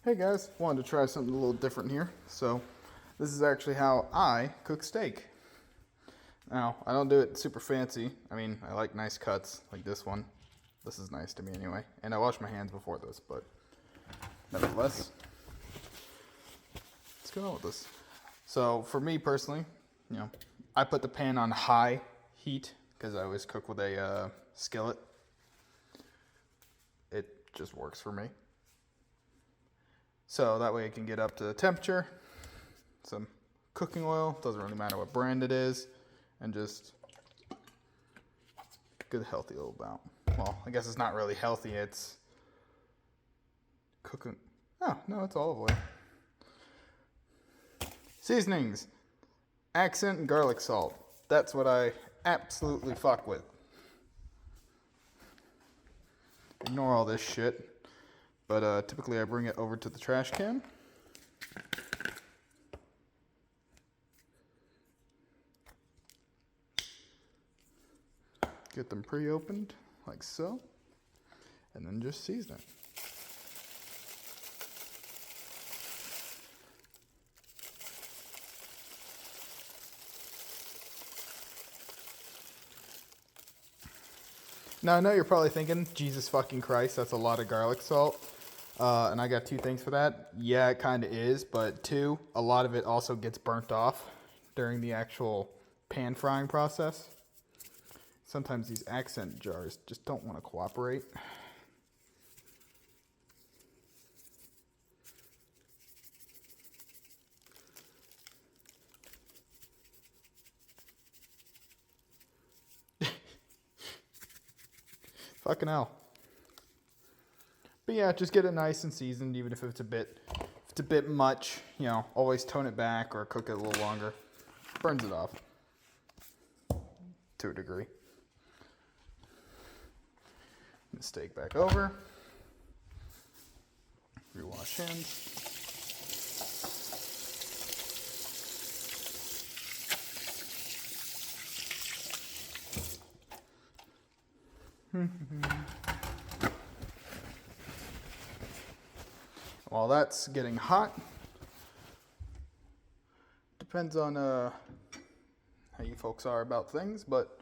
Hey guys, wanted to try something a little different here. So this is actually how I cook steak. Now, I don't do it super fancy. I mean, I like nice cuts like this one. This is nice to me anyway. And I wash my hands before this, but nevertheless, let's go on with this. So for me personally, I put the pan on high heat because I always cook with a skillet. It just works for me. So that way it can get up to the temperature, some cooking oil, doesn't really matter what brand it is, and just good healthy little amount. Well, I guess it's not really healthy, it's cooking, oh, no, it's olive oil. Seasonings, accent and garlic salt. That's what I absolutely fuck with. Ignore all this shit. But typically I bring it over to the trash can. Get them pre-opened, like so. And then just season it. Now I know you're probably thinking, Jesus fucking Christ, that's a lot of garlic salt. And I got two things for that. Yeah, it kind of is, but two, a lot of it also gets burnt off during the actual pan frying process. Sometimes these accent jars just don't want to cooperate. Fucking hell. But yeah, just get it nice and seasoned, even if it's a bit much, always tone it back or cook it a little longer. Burns it off to a degree. The steak back over. Rewash hands. While that's getting hot, depends on how you folks are about things, but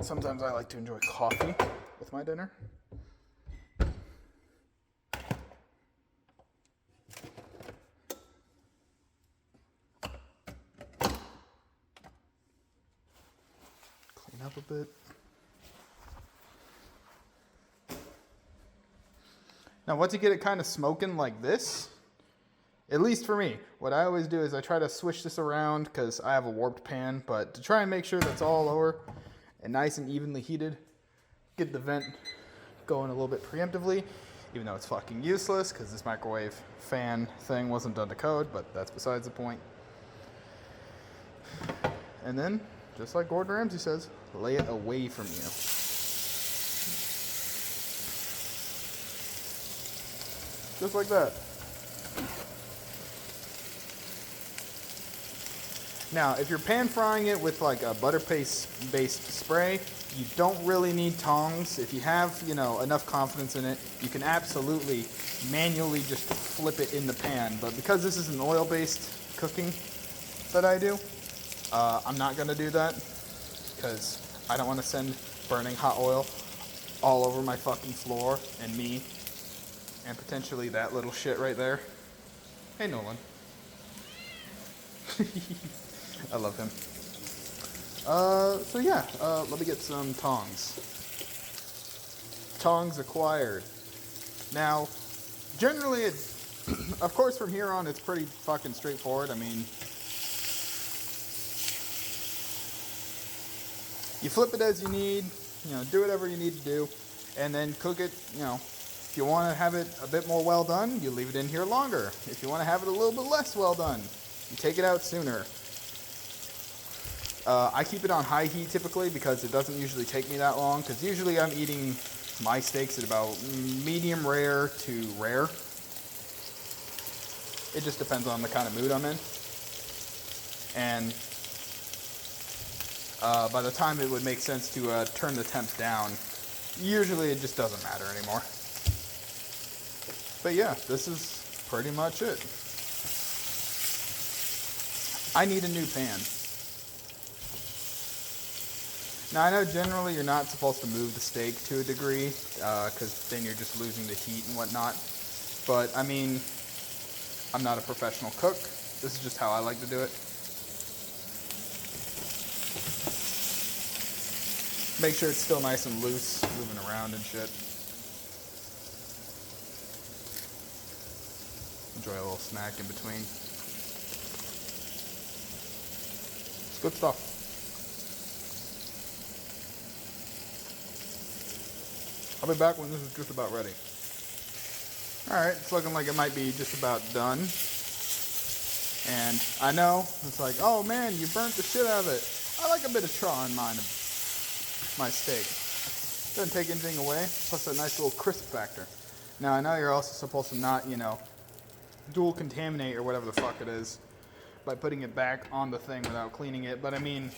sometimes I like to enjoy coffee with my dinner. Clean up a bit. Now, once you get it kind of smoking like this, at least for me, what I always do is I try to switch this around because I have a warped pan, but to try and make sure that's all lower and nice and evenly heated, get the vent going a little bit preemptively, even though it's fucking useless because this microwave fan thing wasn't done to code, but that's besides the point. And then, just like Gordon Ramsay says, lay it away from you. Just like that. Now, if you're pan frying it with like a butter paste based spray, you don't really need tongs. If you have, enough confidence in it, you can absolutely manually just flip it in the pan. But because this is an oil-based cooking that I do, I'm not gonna do that because I don't want to send burning hot oil all over my fucking floor and me. And potentially that little shit right there. Hey, Nolan. I love him. So yeah, let me get some tongs. Tongs acquired. Now, generally, of course, from here on, it's pretty fucking straightforward. I mean, you flip it as you need, do whatever you need to do, and then cook it, If you want to have it a bit more well done, you leave it in here longer. If you want to have it a little bit less well done, you take it out sooner. I keep it on high heat typically because it doesn't usually take me that long, because usually I'm eating my steaks at about medium rare to rare. It just depends on the kind of mood I'm in. And by the time it would make sense to turn the temps down, usually it just doesn't matter anymore. But yeah, this is pretty much it. I need a new pan. Now I know generally you're not supposed to move the steak to a degree, because then you're just losing the heat and whatnot. But I mean, I'm not a professional cook. This is just how I like to do it. Make sure it's still nice and loose, moving around and shit. Enjoy a little snack in between. It's good stuff. I'll be back when this is just about ready. Alright, it's looking like it might be just about done. And I know, it's like, oh man, you burnt the shit out of it. I like a bit of char on my steak. Doesn't take anything away, plus a nice little crisp factor. Now I know you're also supposed to not, dual contaminate or whatever the fuck it is by putting it back on the thing without cleaning it, but I mean,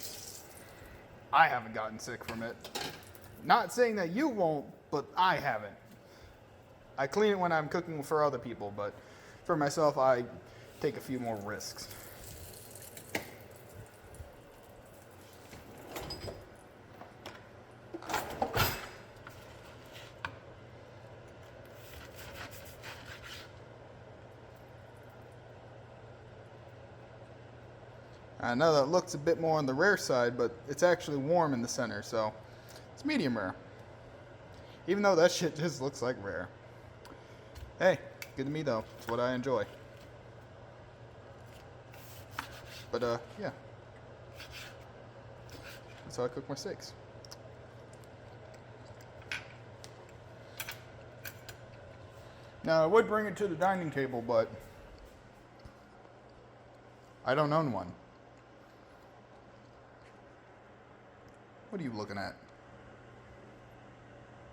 I haven't gotten sick from it. Not saying that you won't, but I haven't. I clean it when I'm cooking for other people, but for myself, I take a few more risks. I know that looks a bit more on the rare side, but it's actually warm in the center, so it's medium rare. Even though that shit just looks like rare. Hey, good to me though. It's what I enjoy. But yeah. That's how I cook my steaks. Now I would bring it to the dining table, but I don't own one. What are you looking at?